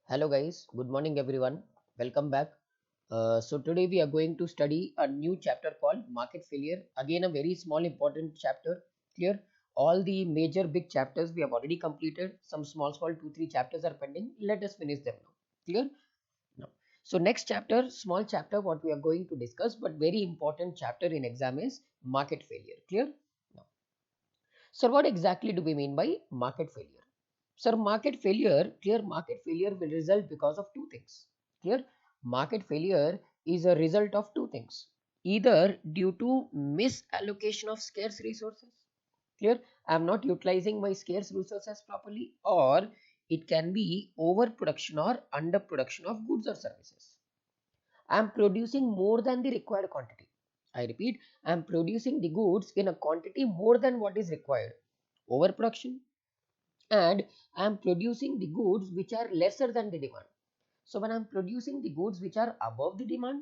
Hello guys, good morning everyone. Welcome back. So today we are going to study a new chapter called market failure. Again a very small important chapter. Clear? All the major big chapters we have already completed. Some small 2 3 chapters are pending. Let us finish them now. Clear? Now. So next chapter, small chapter what we are going to discuss but very important chapter in exam is market failure. Clear? Now. So what exactly do we mean by market failure? Sir, market failure, clear market failure will result because of two things. Clear? Market failure is a result of two things. Either due to misallocation of scarce resources. Clear? I am not utilizing my scarce resources properly, or it can be overproduction or underproduction of goods or services. I am producing more than the required quantity. I repeat, I am producing the goods in a quantity more than what is required. Overproduction, and I am producing the goods which are lesser than the demand. So when I am producing the goods which are above the demand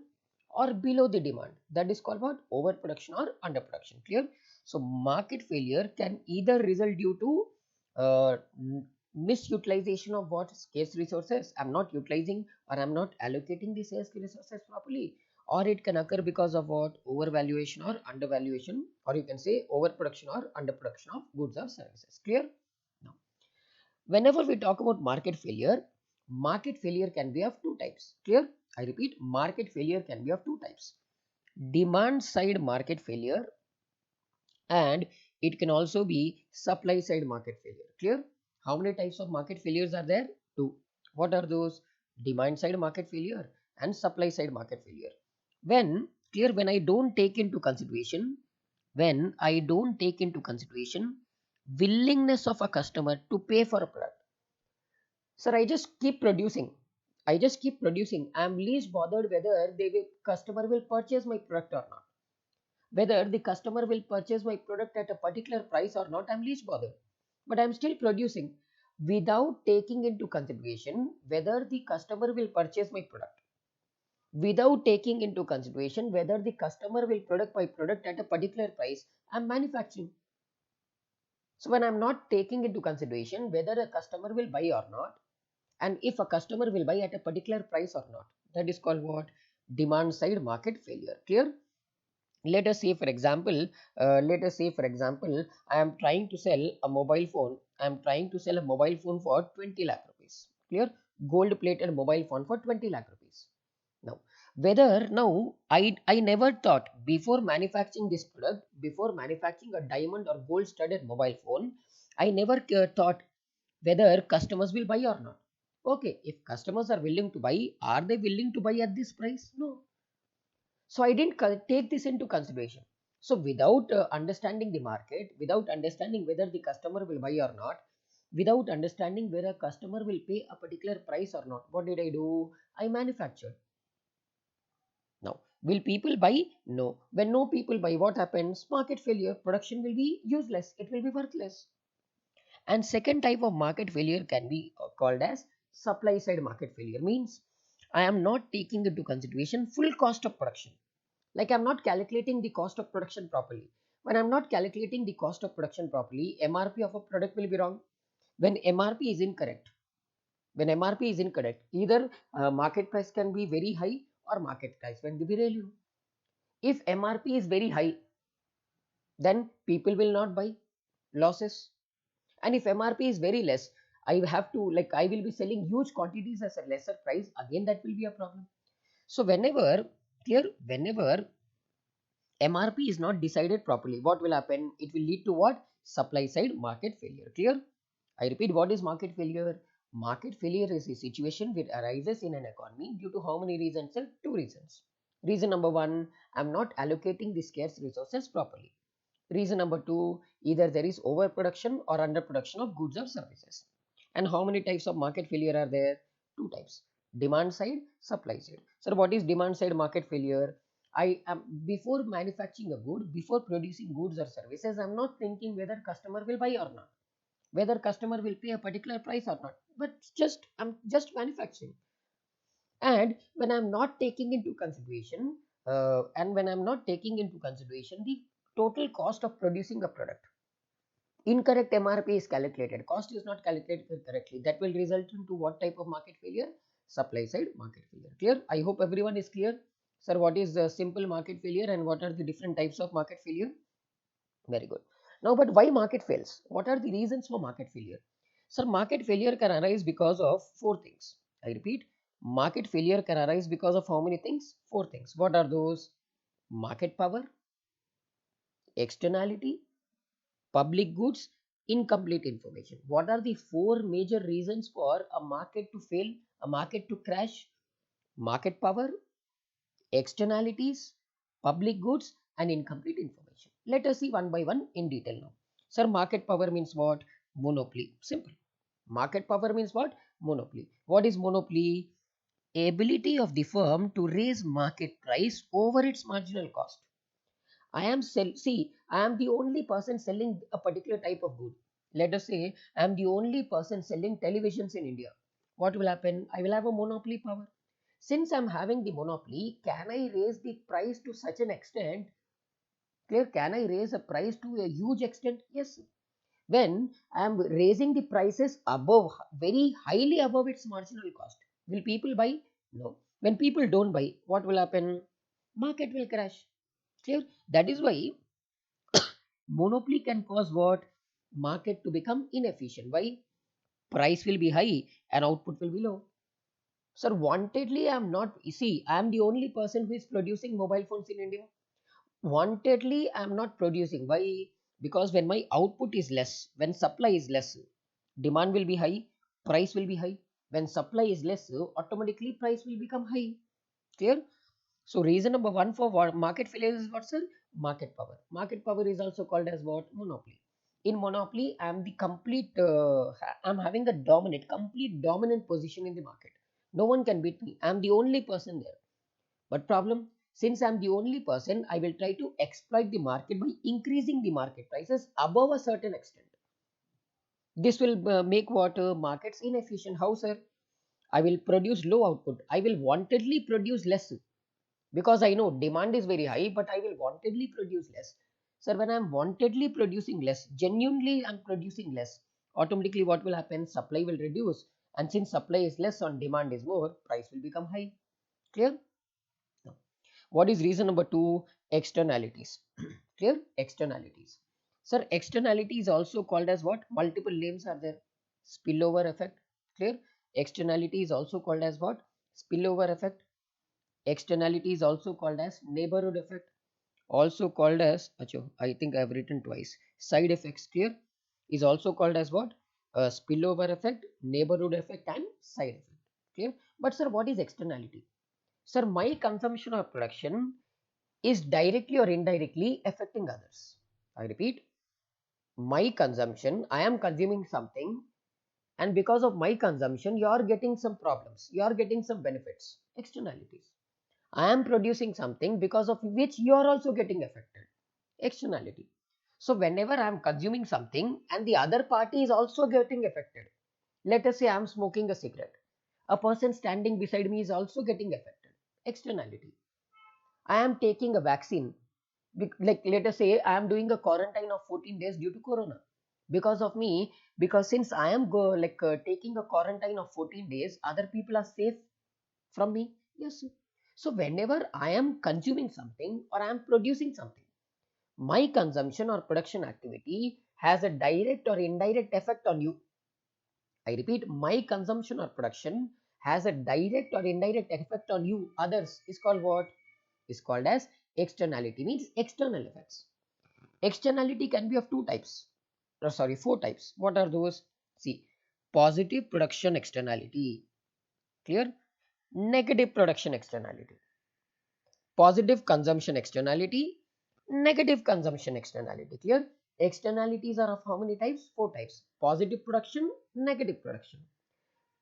or below the demand, that is called what? Overproduction or underproduction. Clear? So market failure can either result due to misutilization of what scarce resources. I'm not utilizing or I'm not allocating the scarce resources properly, or it can occur because of what? Overvaluation or undervaluation, or you can say overproduction or underproduction of goods or services. Clear? Now, whenever we talk about market failure can be of two types. Clear? I repeat, market failure can be of two types: demand side market failure, and it can also be supply side market failure. Clear? How many types of market failures are there? Two. What are those? Demand side market failure and supply side market failure. When clear, when I don't take into consideration willingness of a customer to pay for a product. Sir, I just keep producing. I just keep producing. I'm least bothered whether customer will purchase my product or not. Whether the customer will purchase my product at a particular price or not, I'm least bothered. But I'm still producing without taking into consideration whether the customer will purchase my product. Without taking into consideration whether the customer will product my product at a particular price, I'm manufacturing. So when I'm not taking into consideration whether a customer will buy or not, and if a customer will buy at a particular price or not, that is called what? Demand side market failure. Clear? Let us say for example I am trying to sell a mobile phone. I am trying to sell a mobile phone for 20 lakh rupees. Clear? Gold plated mobile phone for 20 lakh rupees. Now, whether now I never thought before manufacturing this product, before manufacturing a diamond or gold studded mobile phone, I never thought whether customers will buy or not. Okay, if customers are willing to buy, are they willing to buy at this price? No. So I didn't take this into consideration. So without understanding the market, without understanding whether the customer will buy or not, without understanding whether a customer will pay a particular price or not, what did I do? I manufactured. Now, will people buy? No. When no people buy, what happens? Market failure. Production will be useless, it will be worthless. And second type of market failure can be called as supply side market failure. Means I am not taking into consideration full cost of production. Like I'm not calculating the cost of production properly. When I'm not calculating the cost of production properly, MRP of a product will be wrong. When MRP is incorrect, either market price can be very high or market price can be very low. If MRP is very high, then people will not buy, losses. And if MRP is very less, I have to, like, I will be selling huge quantities as a lesser price, again that will be a problem. So whenever MRP is not decided properly, what will happen? It will lead to what? Supply side market failure. Clear? I repeat, what is market failure? Market failure is a situation which arises in an economy due to how many reasons? Sir? Two reasons. Reason number one, I'm not allocating the scarce resources properly. Reason number two, either there is overproduction or underproduction of goods or services. And how many types of market failure are there? Two types: demand side, supply side. So what is demand side market failure? I am before manufacturing a good, before producing goods or services, I'm not thinking whether customer will buy or not, whether customer will pay a particular price or not, but I'm just manufacturing. And when I'm not taking into consideration, the total cost of producing a product, Incorrect MRP is calculated, cost is not calculated correctly. That will result into what type of market failure? Supply side market failure. Clear? I hope everyone is clear. Sir, what is the simple market failure and what are the different types of market failure? Very good. Now, but why market fails? What are the reasons for market failure? Sir, market failure can arise because of four things. I repeat, market failure can arise because of how many things? Four things. What are those? Market power, externality, public goods, incomplete information. What are the four major reasons for a market to fail, a market to crash? Market power, externalities, public goods, and incomplete information. Let us see one by one in detail now. Sir, market power means what? Monopoly. Simple. Market power means what? Monopoly. What is monopoly? Ability of the firm to raise market price over its marginal cost. I am the only person selling a particular type of good. Let us say I am the only person selling televisions in India. What will happen? I will have a monopoly power. Since I'm having the monopoly, can I raise the price to such an extent? Clear? Can I raise a price to a huge extent? Yes. When I'm raising the prices above, very highly above its marginal cost, will people buy? No. When people don't buy, what will happen? Market will crash. Clear? That is why monopoly can cause what? Market to become inefficient. Why? Price will be high and output will be low. Sir, wantedly I am not, see, I am the only person who is producing mobile phones in India. Wantedly I am not producing. Why? Because when my output is less, when supply is less, demand will be high, price will be high. When supply is less, automatically price will become high. Clear? So reason number one for market failure is what, sir? Market power. Market power is also called as what? Monopoly. In monopoly, I am the complete, I am having a complete dominant position in the market. No one can beat me. I am the only person there. But problem, since I am the only person, I will try to exploit the market by increasing the market prices above a certain extent. This will make what? Markets inefficient. How, sir? I will produce low output. I will wantedly produce less because I know demand is very high, but I will wantedly produce less. Sir, when I'm wantedly producing less, genuinely I'm producing less, automatically what will happen? Supply will reduce. And since supply is less on demand is more, price will become high. Clear? No. What is reason number two? Externalities. Clear? Externalities. Sir, externality is also called as what? Multiple names are there. Spillover effect. Clear? Externality is also called as what? Spillover effect. Externality is also called as neighborhood effect, also called as, I think I have written twice. Side effects. Clear? Is also called as what? Spillover effect, neighborhood effect, and side effect. Clear? But sir, what is externality? Sir, my consumption or production is directly or indirectly affecting others. I repeat, my consumption, I am consuming something, and because of my consumption, you are getting some problems, you are getting some benefits. Externalities. I am producing something because of which you are also getting affected. Externality. So whenever I am consuming something and the other party is also getting affected, let us say I am smoking a cigarette. A person standing beside me is also getting affected. Externality. I am taking a vaccine. Like let us say I am doing a quarantine of 14 days due to corona. Because of me, because since I am taking a quarantine of 14 days, other people are safe from me. Yes. So whenever I am consuming something or I am producing something, my consumption or production activity has a direct or indirect effect on you. I repeat, my consumption or production has a direct or indirect effect on you. Others is called what? Is called as externality, means external effects. Externality can be of two types. Sorry, four types. What are those? See, positive production externality. Clear? Negative production externality. Positive consumption externality, negative consumption externality. Clear? Externalities are of how many types? Four types. Positive production, negative production.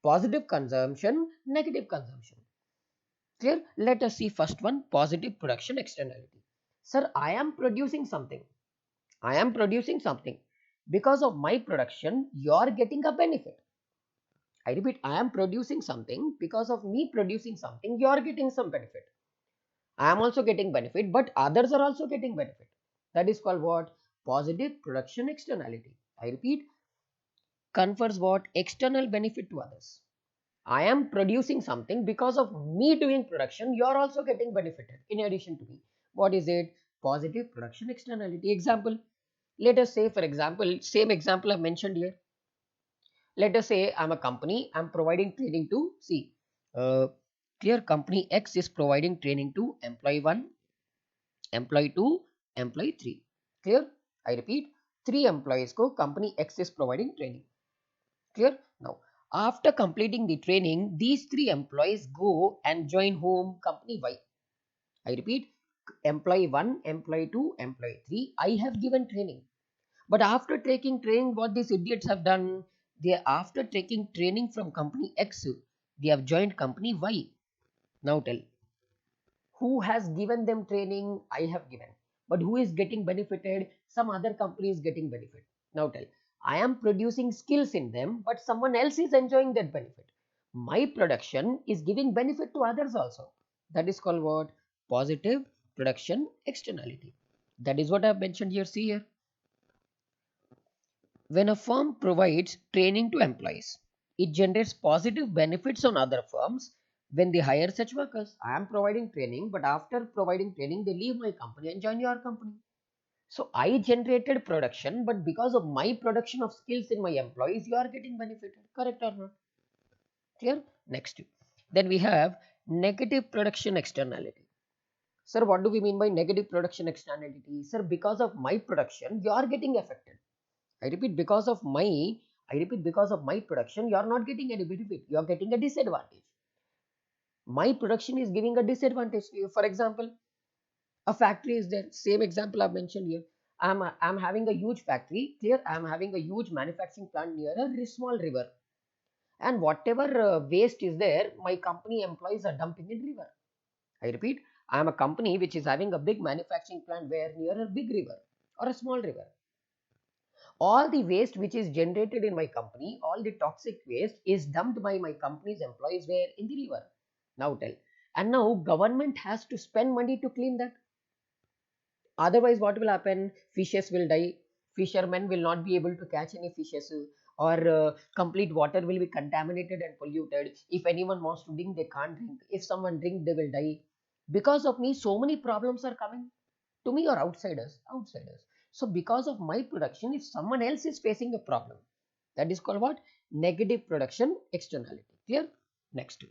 Positive consumption, negative consumption. Clear? Let us see first one, positive production externality. Sir, I am producing something. I am producing something. Because of my production, you are getting a benefit. I repeat, I am producing something. Because of me producing something, you are getting some benefit. I am also getting benefit, but others are also getting benefit. That is called what? Positive production externality. I repeat, confers what? External benefit to others. I am producing something because of me doing production, you are also getting benefited in addition to me. What is it? Positive production externality. Example, let us say, for example, same example I mentioned here. Let us say I'm a company, I'm providing training to, see, uh, clear, company X is providing training to employee 1, employee 2, employee 3. Clear? I repeat, 3 employees ko company X is providing training. Clear? Now, after completing the training, these 3 employees go and join home company Y. I repeat, employee 1, employee 2, employee 3, I have given training. But after taking training, what these idiots have done, they after taking training from company X, they have joined company Y. Now tell, who has given them training? I have given. But who is getting benefited? Some other company is getting benefit. Now tell, I am producing skills in them, but someone else is enjoying that benefit. My production is giving benefit to others also. That is called what? Positive production externality. That is what I have mentioned here. See here. When a firm provides training to employees, it generates positive benefits on other firms when they hire such workers. I am providing training, but after providing training, they leave my company and join your company. So I generated production, but because of my production of skills in my employees, you are getting benefited. Correct or not? Clear? Next. Then we have negative production externality. Sir, what do we mean by negative production externality? Sir, because of my production, you are getting affected. I repeat, because of my production, you are not getting any benefit. You are getting a disadvantage. My production is giving a disadvantage to you. For example, a factory is there. Same example I've mentioned here. I'm having a huge factory. Clear? I'm having a huge manufacturing plant near a small river. And whatever waste is there, my company employees are dumping in river. I repeat, I am a company which is having a big manufacturing plant where near a big river or a small river. All the waste which is generated in my company, all the toxic waste is dumped by my company's employees where? In the river. Now tell. And now government has to spend money to clean that. Otherwise, what will happen? Fishes will die. Fishermen will not be able to catch any fishes, or complete water will be contaminated and polluted. If anyone wants to drink, they can't drink. If someone drink, they will die. Because of me, so many problems are coming to me or outsiders. So because of my production, if someone else is facing a problem, that is called what? Negative production externality. Clear? Next,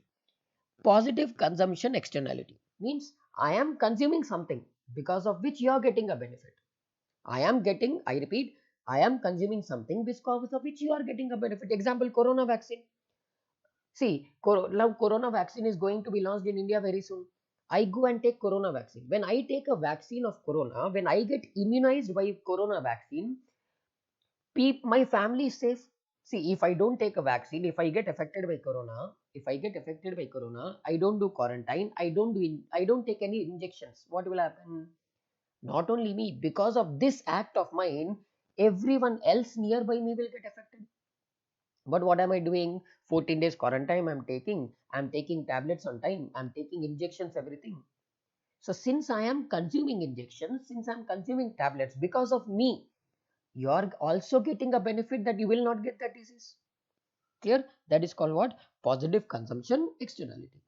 positive consumption externality means I am consuming something because of which you are getting a benefit. I repeat, I am consuming something because of which you are getting a benefit. Example, corona vaccine. See, now corona vaccine is going to be launched in India very soon. I go and take corona vaccine. When I take a vaccine of corona, when I get immunized by corona vaccine, my family is safe. See, if I don't take a vaccine, if I get affected by corona, I don't do quarantine, I don't take any injections. What will happen? Not only me, because of this act of mine, everyone else nearby me will get affected. But what am I doing? 14 days quarantine I'm taking tablets on time, I'm taking injections, everything. So since I am consuming injections, since I'm consuming tablets, because of me, you are also getting a benefit that you will not get that disease. Clear? That is called what? Positive consumption externality.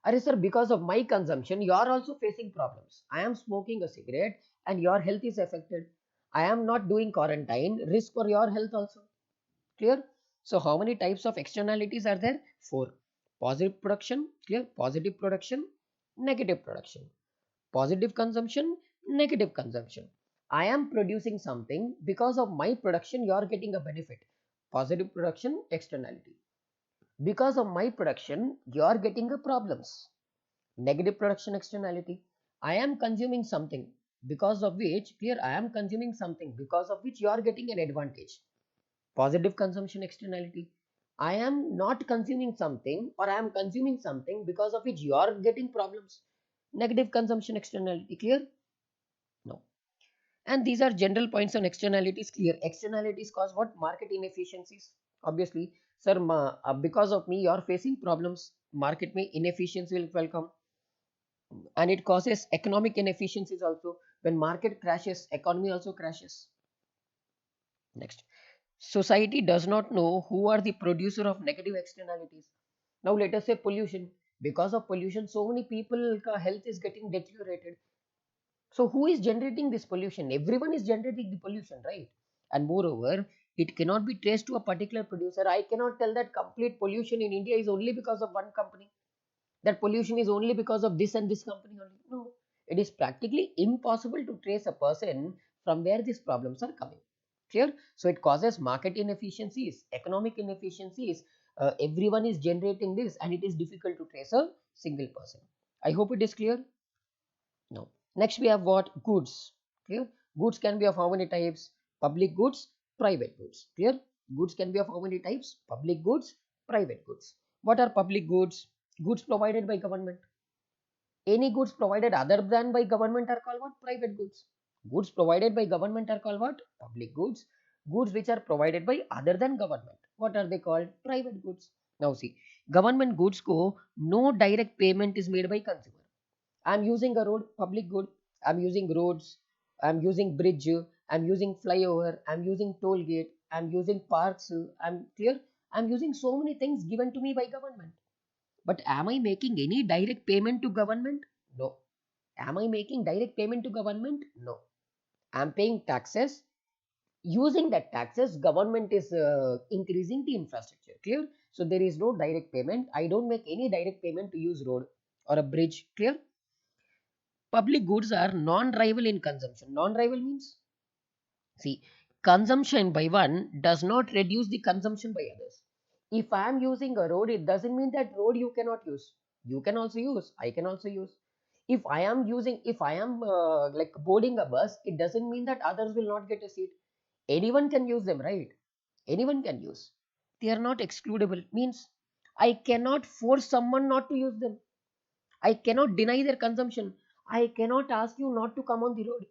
Are sir, because of my consumption, you are also facing problems. I am smoking a cigarette and your health is affected. I am not doing quarantine, risk for your health also. Clear? So how many types of externalities are there? 4. Positive production, clear? Positive production, negative production. Positive consumption, negative consumption. I am producing something, because of my production you are getting a benefit. Positive production externality. Because of my production you are getting a problems. Negative production externality. I am consuming something because of which, clear, I am consuming something because of which you are getting an advantage. Positive consumption externality. I am not consuming something, or I am consuming something because of which you are getting problems. Negative consumption externality. Clear? No. And these are general points on externalities. Clear? Externalities cause what? Market inefficiencies. Obviously, sir, because of me, you are facing problems. Market may inefficiency will come, and it causes economic inefficiencies also. When market crashes, economy also crashes. Next. Society does not know who are the producer of negative externalities. Now let us say pollution. Because of pollution, so many people ka health is getting deteriorated. So who is generating this pollution? Everyone is generating the pollution, right? And moreover, it cannot be traced to a particular producer. I cannot tell that complete pollution in India is only because of one company. That pollution is only because of this and this company only. No, it is practically impossible to trace a person from where these problems are coming. Clear? So it causes market inefficiencies, economic inefficiencies. Everyone is generating this, and it is difficult to trace a single person. I hope it is clear. No. Next we have what? Goods. Clear? Goods can be of how many types? Public goods, private goods. Clear? Goods can be of how many types? Public goods, private goods. What are public goods? Goods provided by government. Any goods provided other than by government are called what? Private goods. Goods provided by government are called what? Public goods. Goods which are provided by other than government, what are they called? Private goods. Now see, government goods ko no direct payment is made by consumer. I'm using a road, public good. I'm using roads. I'm using bridge. I'm using flyover. I'm using toll gate. I'm using parks. I'm clear. I'm using so many things given to me by government. But am I making any direct payment to government? No. Am I making direct payment to government? No. I'm paying taxes. Using that taxes, government is increasing the infrastructure. Clear? So there is no direct payment. I don't make any direct payment to use road or a bridge. Clear? Public goods are non-rival in consumption. Non-rival means, see, consumption by one does not reduce the consumption by others. If I am using a road, it doesn't mean that road you cannot use. You can also use. I can also use. If I am like boarding a bus, it doesn't mean that others will not get a seat. Anyone can use them, right? Anyone can use. They are not excludable. Means I cannot force someone not to use them. I cannot deny their consumption. I cannot ask you not to come on the road.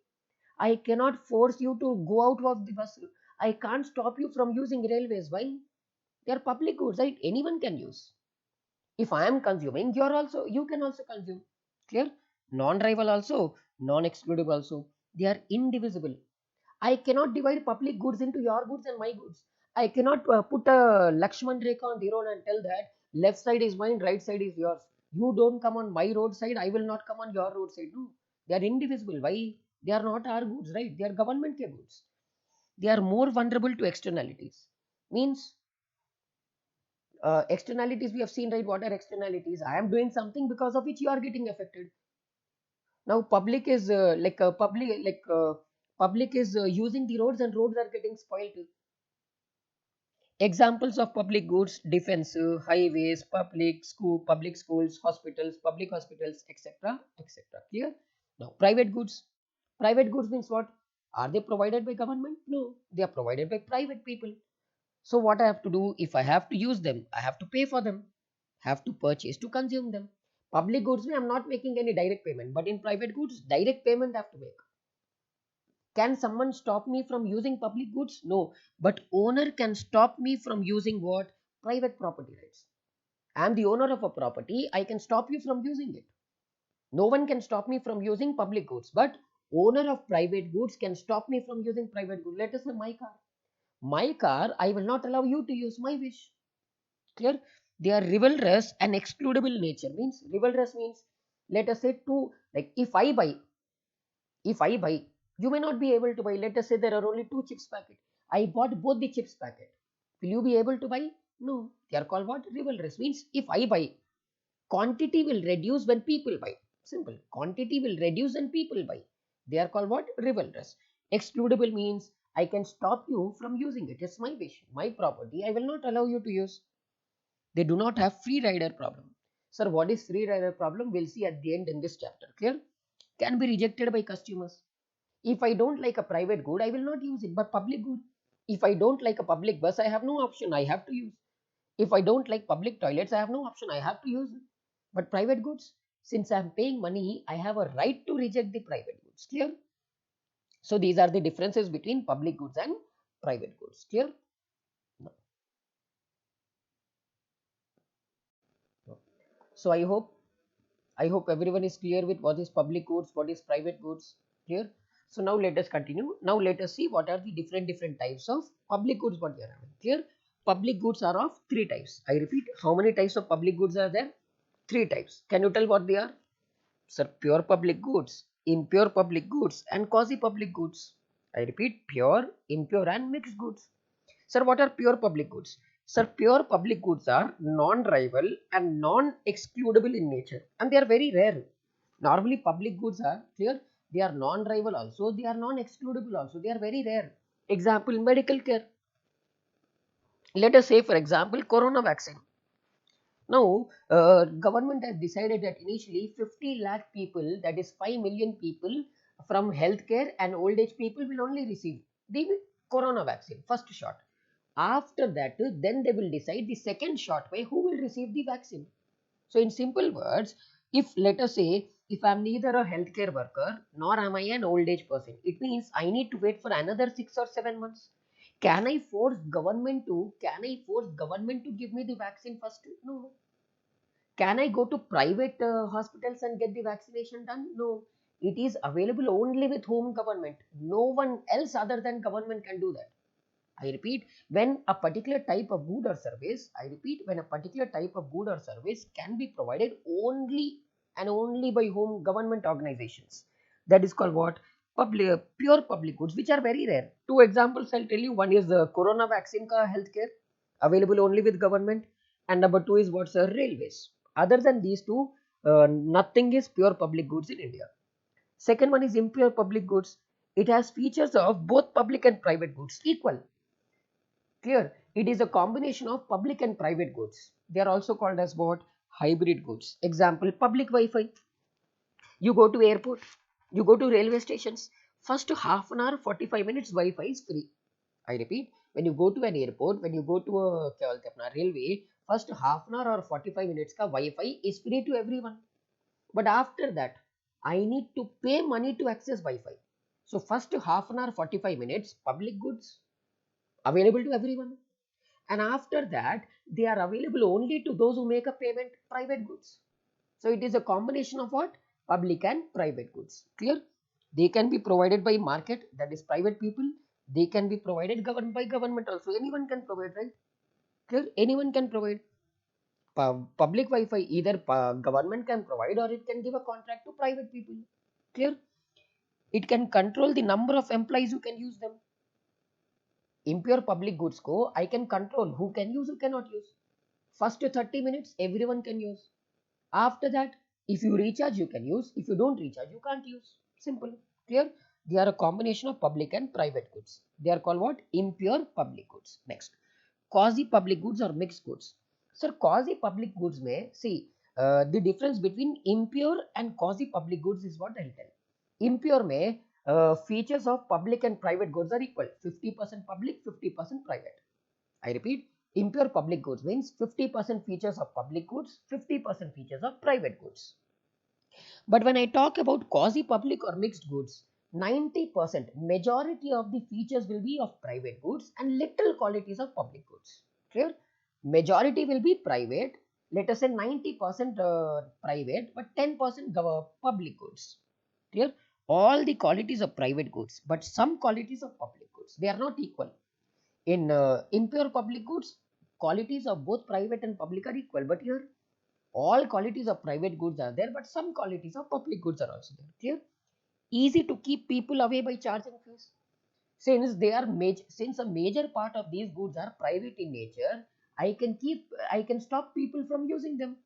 I cannot force you to go out of the bus. I can't stop you from using railways. Why? They are public goods, right? Anyone can use. If I am consuming, you can also consume. Clear? Non-rival also, non-exclusive also. They are indivisible. I cannot divide public goods into your goods and my goods. I cannot put a Lakshman Rekha on the road and tell that left side is mine, right side is yours. You don't come on my road side, I will not come on your road side. No, they are indivisible. Why? They are not our goods, right? They are government ke goods. They are more vulnerable to externalities. Means externalities we have seen, right? What are externalities? I am doing something because of which you are getting affected. Now public is public is using the roads and roads are getting spoiled. Examples of public goods: defense, highways, public schools, hospitals, etc., etc. Clear? Now, private goods. Private goods means what? Are they provided by government? No, they are provided by private people. So, what I have to do if I have to use them? I have to pay for them, have to purchase to consume them. Public goods, I am not making any direct payment, but in private goods, direct payment I have to make. Can someone stop me from using public goods? No. But owner can stop me from using what? Private property rights. I am the owner of a property. I can stop you from using it. No one can stop me from using public goods. But owner of private goods can stop me from using private goods. Let us say my car. My car, I will not allow you to use my wish. Clear? They are rivalrous and excludable nature. Means rivalrous means, let us say two, like if I buy, you may not be able to buy. Let us say there are only two chips packet. I bought both the chips packet. Will you be able to buy? No. They are called what? Rivalrous. Means if I buy, quantity will reduce when people buy. Simple. Quantity will reduce when people buy. They are called what? Rivalrous. Excludable means I can stop you from using it. It's my wish, my property. I will not allow you to use. They do not have free rider problem. Sir, what is free rider problem? We'll see at the end in this chapter. Clear? Can be rejected by customers. If I don't like a private good, I will not use it. But public good, if I don't like a public bus, I have no option. I have to use. If I don't like public toilets, I have no option. I have to use it. But private goods, since I am paying money, I have a right to reject the private goods. Clear? So these are the differences between public goods and private goods. Clear? No. No. So I hope everyone is clear with what is public goods, what is private goods. Clear? So now let us continue. Now let us see what are the different types of public goods what we are having. Here, public goods are of three types. I repeat, how many types of public goods are there? Three types. Can you tell what they are? Sir, pure public goods, impure public goods, and quasi-public goods. I repeat, pure, impure, and mixed goods. Sir, what are pure public goods? Sir, pure public goods are non-rival and non-excludable in nature, and they are very rare. Normally, public goods are clear. They are non-rival also. They are non-excludable also. They are very rare. Example, medical care. Let us say, for example, corona vaccine. Now, government has decided that initially 50 lakh people, that is 5 million people from healthcare and old age people will only receive the corona vaccine, first shot. After that, then they will decide the second shot by who will receive the vaccine. So, in simple words, if let us say, if I am neither a healthcare worker nor am I an old age person, it means I need to wait for another 6 or 7 months. Can I force government to give me the vaccine first? No. Can I go to private hospitals and get the vaccination done? No. It is available only with home government. No one else other than government can do that. I repeat, when a particular type of good or service, can be provided only and only by home government organizations. That is called what? Pure public goods, which are very rare. Two examples I'll tell you. One is the corona vaccine ka healthcare, available only with government, and number two is what's railways. Other than these two, nothing is pure public goods in India. Second one is impure public goods. It has features of both public and private goods equal. Clear? It is a combination of public and private goods. They are also called as what? Hybrid goods. Example, public Wi-Fi. You go to airport, you go to railway stations. First half an hour, 45 minutes Wi-Fi is free. I repeat, when you go to an airport, when you go to a railway, first half an hour or 45 minutes ka Wi-Fi is free to everyone. But after that, I need to pay money to access Wi-Fi. So first half an hour, 45 minutes, public goods available to everyone. And after that, they are available only to those who make a payment, private goods. So it is a combination of what? Public and private goods. Clear? They can be provided by market, that is private people. They can be provided by government also. Anyone can provide, right? Clear? Anyone can provide. Public Wi-Fi, either government can provide or it can give a contract to private people. Clear? It can control the number of employees who can use them. Impure public goods ko I can control who can use, who cannot use. First 30 minutes, everyone can use. After that, if you recharge, you can use. If you don't recharge, you can't use. Simple. Clear? They are a combination of public and private goods. They are called what? Impure public goods. Next, quasi-public goods or mixed goods. Sir, quasi-public goods may, see, the difference between impure and quasi-public goods is what I'll tell. Impure may, features of public and private goods are equal. 50% public, 50% private. I repeat, impure public goods means 50% features of public goods, 50% features of private goods. But when I talk about quasi-public or mixed goods, 90% majority of the features will be of private goods and little qualities of public goods. Clear? Majority will be private. Let us say 90% private, but 10% public goods. Clear? All the qualities of private goods, but some qualities of public goods. They are not equal. In impure public goods, qualities of both private and public are equal. But here, all qualities of private goods are there, but some qualities of public goods are also there. Clear? Easy to keep people away by charging fees. Since since a major part of these goods are private in nature, I can stop people from using them.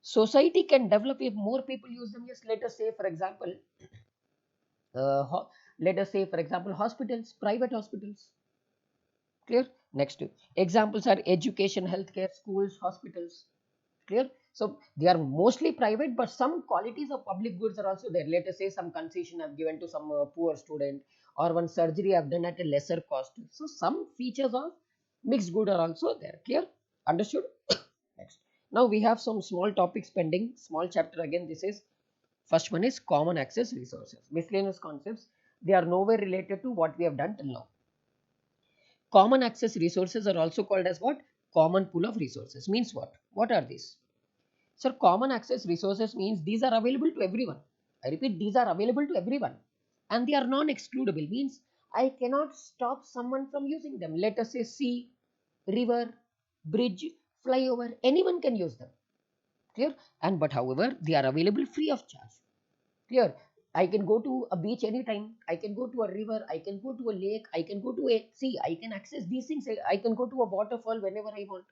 Society can develop if more people use them. Yes, let us say, for example, hospitals, private hospitals. Clear? Next, examples are education, healthcare, schools, hospitals. Clear? So they are mostly private, but some qualities of public goods are also there. Let us say some concession I've given to some poor student, or one surgery I've done at a lesser cost. So some features of mixed good are also there. Clear? Understood? Next. Now we have some small topics pending. Small chapter again. This is first one is common access resources. Miscellaneous concepts. They are nowhere related to what we have done till now. Common access resources are also called as what? Common pool of resources. Means what? What are these? Sir, common access resources means these are available to everyone. I repeat, these are available to everyone. and they are non-excludable, means I cannot stop someone from using them. Let us say sea, river, bridge, flyover, anyone can use them. Clear? And but however, they are available free of charge. Clear? I can go to a beach anytime. I can go to a river. I can go to a lake. I can go to a sea. I can access these things. I can go to a waterfall whenever I want.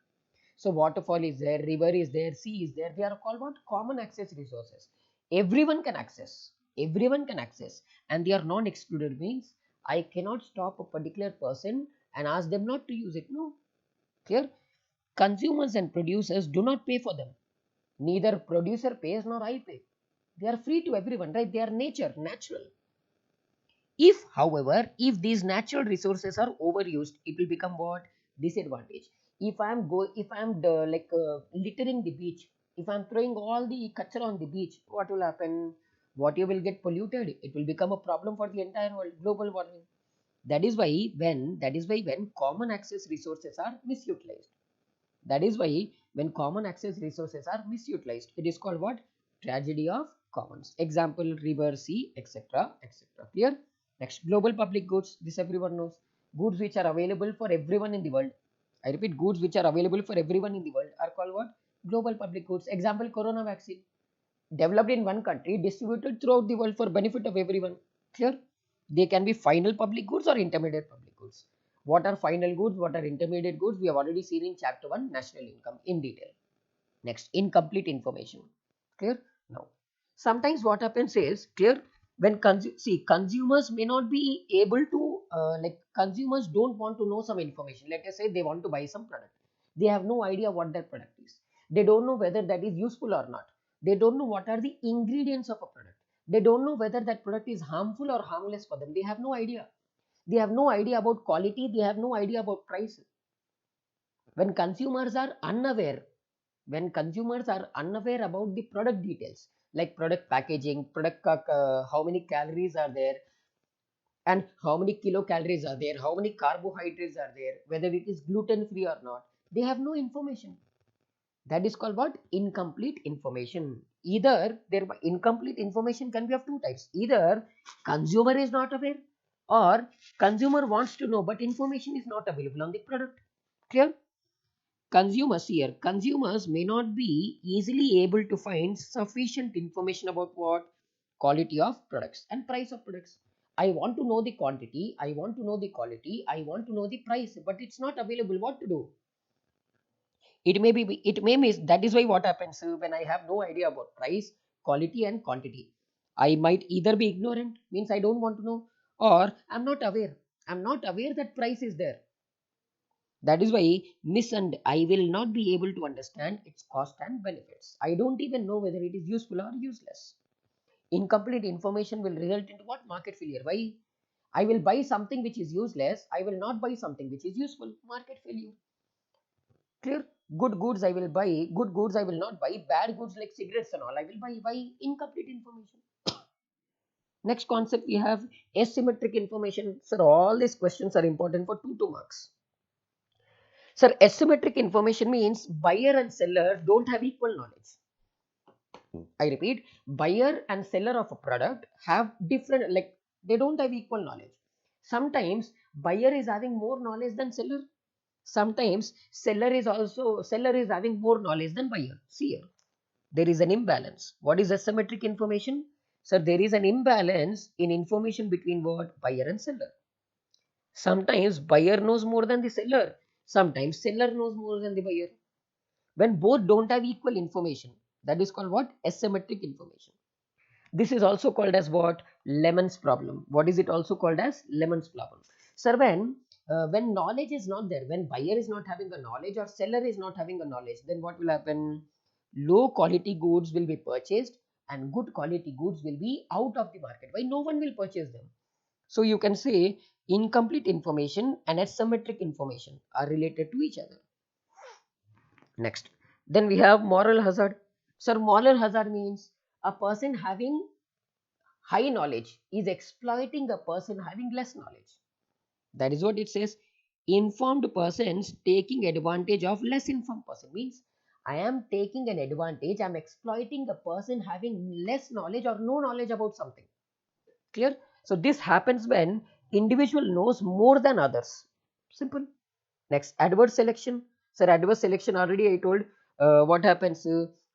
So waterfall is there, river is there, sea is there. They are called what? Common access resources. Everyone can access. Everyone can access, and they are non-excluded, means I cannot stop a particular person and ask them not to use it. No. Clear? Consumers and producers do not pay for them. Neither producer pays nor I pay. They are free to everyone, right? They are natural. If, however, if these natural resources are overused, it will become what? Disadvantage. If I am littering the beach, if I am throwing all the kachra on the beach, what will happen? Water will get polluted. It will become a problem for the entire world. Global warming. That is why when common access resources are misutilized. That is why when common access resources are misutilized, it is called what? Tragedy of commons. Example, river, sea, etc. etc. Clear? Next, global public goods. This everyone knows. Goods which are available for everyone in the world. I repeat, goods which are available for everyone in the world are called what? Global public goods. Example, corona vaccine. Developed in one country, distributed throughout the world for benefit of everyone. Clear? They can be final public goods or intermediate public goods. What are final goods? What are intermediate goods? We have already seen in chapter 1, national income, in detail. Next, incomplete information. Clear? Now, sometimes what happens is, clear, when consumers may not be able to, consumers don't want to know some information. Let us say they want to buy some product. They have no idea what that product is. They don't know whether that is useful or not. They don't know what are the ingredients of a product. They don't know whether that product is harmful or harmless for them. They have no idea. They have no idea about quality. They have no idea about price. When consumers are unaware, about the product details, like product packaging, product how many calories are there, and how many kilocalories are there, how many carbohydrates are there, whether it is gluten free or not, they have no information. That is called what? Incomplete information. Either their incomplete information can be of two types. Either consumer is not aware, or consumer wants to know but information is not available on the product. Clear? Consumers may not be easily able to find sufficient information about what? Quality of products and price of products. I want to know the quantity, I want to know the quality, I want to know the price, but it's not available. What to do? It may miss. That is why what happens when I have no idea about price, quality, and quantity, I might either be ignorant, means I don't want to know, or I'm not aware that price is there. That is why I will not be able to understand its cost and benefits. I don't even know whether it is useful or useless. Incomplete information will result into what? Market failure. Why? I will buy something which is useless. I will not buy something which is useful. Market failure. Clear? Good goods I will buy. Good goods I will not buy. Bad goods like cigarettes and all I will buy. Why? Incomplete information. Next concept we have asymmetric information. Sir, all these questions are important for 2 marks. Sir, asymmetric information means buyer and seller don't have equal knowledge. I repeat, buyer and seller of a product have different, they don't have equal knowledge. Sometimes buyer is having more knowledge than seller. Sometimes seller is having more knowledge than buyer. See here, there is an imbalance. What is asymmetric information? Sir, there is an imbalance in information between what? Buyer and seller. Sometimes buyer knows more than the seller. Sometimes seller knows more than the buyer. When both don't have equal information, that is called what? Asymmetric information. This is also called as what? Lemon's problem. What is it also called as? Lemon's problem. Sir, when knowledge is not there, when buyer is not having a knowledge or seller is not having a knowledge, then what will happen? Low quality goods will be purchased and good quality goods will be out of the market. Why? No one will purchase them. So you can say incomplete information and asymmetric information are related to each other. Next, then we have moral hazard. Sir, moral hazard means a person having high knowledge is exploiting a person having less knowledge. That is what it says. Informed persons taking advantage of less informed person, means I am taking an advantage, I am exploiting a person having less knowledge or no knowledge about something. Clear? So this happens when individual knows more than others. Simple. Next, adverse selection. Sir, adverse selection already I told. What happens?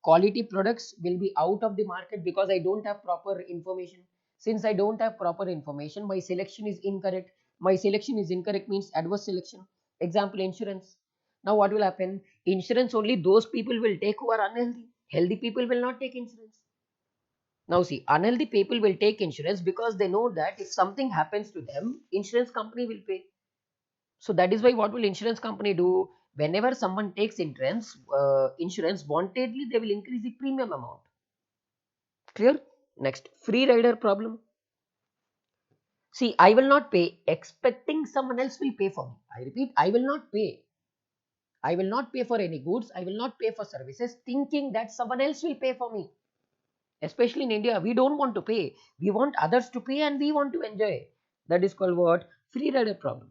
Quality products will be out of the market because I don't have proper information. Since I don't have proper information, my selection is incorrect. My selection is incorrect means adverse selection. Example, insurance. Now what will happen? Insurance only those people will take who are unhealthy. Healthy people will not take insurance. Now see, unhealthy people will take insurance because they know that if something happens to them, insurance company will pay. So that is why what will insurance company do? Whenever someone takes insurance wantedly, they will increase the premium amount. Clear? Next, free rider problem. See, I will not pay expecting someone else will pay for me. I repeat, I will not pay. I will not pay for any goods. I will not pay for services thinking that someone else will pay for me. Especially in India, we don't want to pay. We want others to pay and we want to enjoy. That is called what? Free rider problem.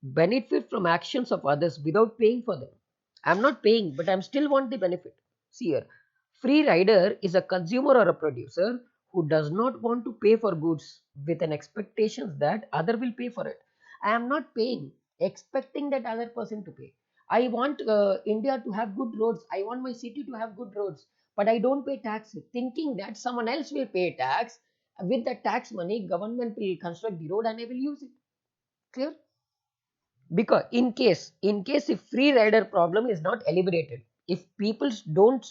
Benefit from actions of others without paying for them. I'm not paying, but I'm still want the benefit. See here, free rider is a consumer or a producer who does not want to pay for goods with an expectations that other will pay for it. I am not paying, expecting that other person to pay. I want India to have good roads. I want my city to have good roads, but I don't pay tax, thinking that someone else will pay tax. With the tax money, government will construct the road and I will use it. Clear? Because in case if free rider problem is not eliminated, if people don't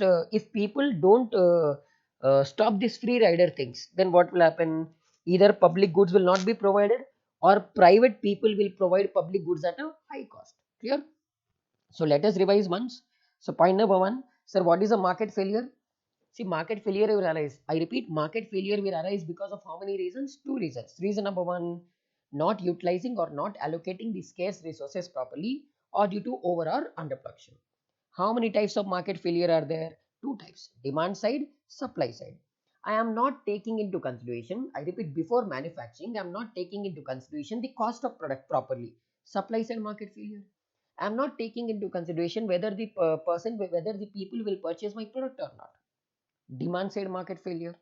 stop this free rider things, then what will happen? Either public goods will not be provided or private people will provide public goods at a high cost. Clear? So let us revise once. So point number one, sir, what is a market failure? See, market failure will arise. I repeat, market failure will arise because of how many reasons? Two reasons. Reason number one, not utilizing or not allocating the scarce resources properly or due to over or underproduction. How many types of market failure are there? Two types, demand side, supply side. I am not taking into consideration, I repeat, before manufacturing, I am not taking into consideration the cost of product properly. Supply side market failure. I am not taking into consideration whether whether the people will purchase my product or not. Demand side market failure.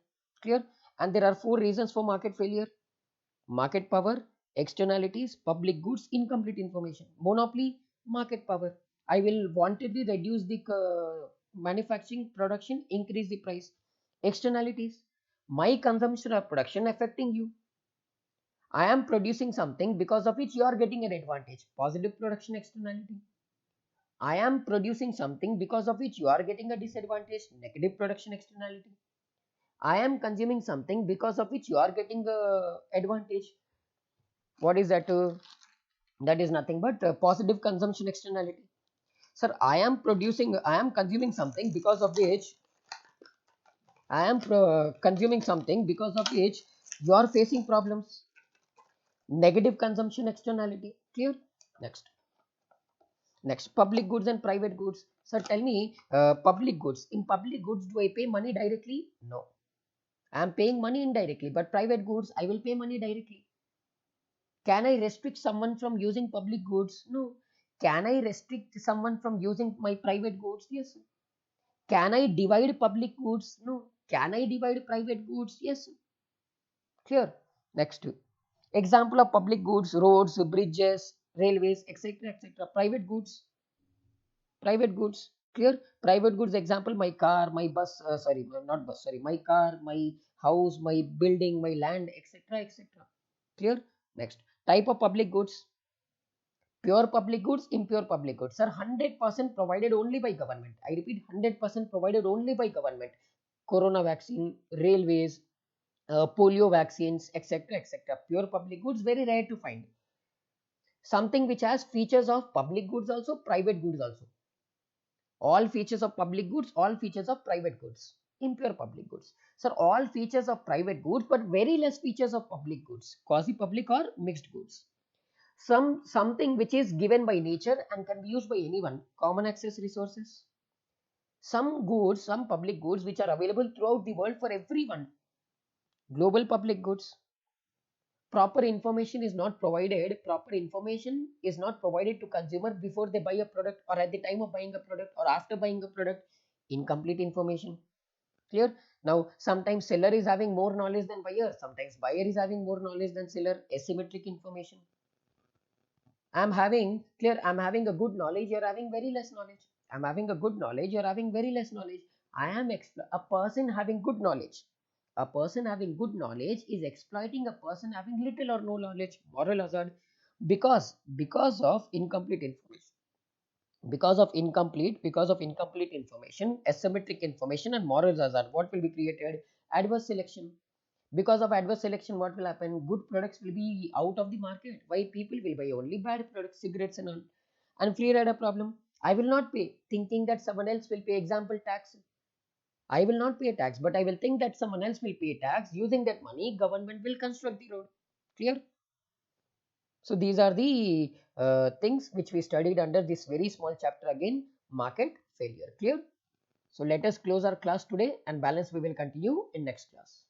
Clear? And there are four reasons for market failure: market power, externalities, public goods, incomplete information. Monopoly, market power. I will wantedly reduce the manufacturing production, increase the price. Externalities, my consumption or production affecting you. I am producing something because of which you are getting an advantage. Positive production externality. I am producing something because of which you are getting a disadvantage. Negative production externality. I am consuming something because of which you are getting a advantage. What is that? That is nothing but positive consumption externality. Sir, I am consuming something because of which consuming something because of which you are facing problems. Negative consumption externality. Clear? Next. Next, public goods and private goods. Sir, tell me, public goods. In public goods, do I pay money directly? No. I am paying money indirectly, but private goods, I will pay money directly. Can I restrict someone from using public goods? No. Can I restrict someone from using my private goods? Yes. Can I divide public goods? No. Can I divide private goods? Yes. Clear. Next. Example of public goods: roads, bridges, railways, etc. etc. Private goods. Private goods. Clear. Private goods example: my car, my bus. Sorry, not bus. Sorry, my car, my house, my building, my land, etc. etc. Clear. Next. Type of public goods: pure public goods, impure public goods are 100% provided only by government. I repeat, 100% provided only by government. Corona vaccine, railways, polio vaccines, etc. etc. Pure public goods very rare to find. Something which has features of public goods also, private goods also. All features of public goods, all features of private goods. Impure public goods. Sir, all features of private goods, but very less features of public goods. Quasi public or mixed goods. Something which is given by nature and can be used by anyone. Common access resources. Some goods, some public goods which are available throughout the world for everyone. Global public goods. Proper information is not provided. Proper information is not provided to consumer before they buy a product or at the time of buying a product or after buying a product. Incomplete information. Clear? Now, sometimes seller is having more knowledge than buyer. Sometimes buyer is having more knowledge than seller. Asymmetric information. I'm having, clear, I'm having a good knowledge, you're having very less knowledge. I'm having a good knowledge, you're having very less knowledge. A person having good knowledge. A person having good knowledge is exploiting a person having little or no knowledge. Moral hazard. Because of incomplete information. Because of incomplete information, asymmetric information and moral hazard. What will be created? Adverse selection. Because of adverse selection, what will happen? Good products will be out of the market. Why? People will buy only bad products, cigarettes and all. And free rider problem. I will not pay, thinking that someone else will pay. Example, tax. I will not pay tax, but I will think that someone else will pay tax. Using that money, government will construct the road. Clear? So these are the things which we studied under this very small chapter again, market failure. Clear? So let us close our class today, and balance we will continue in next class.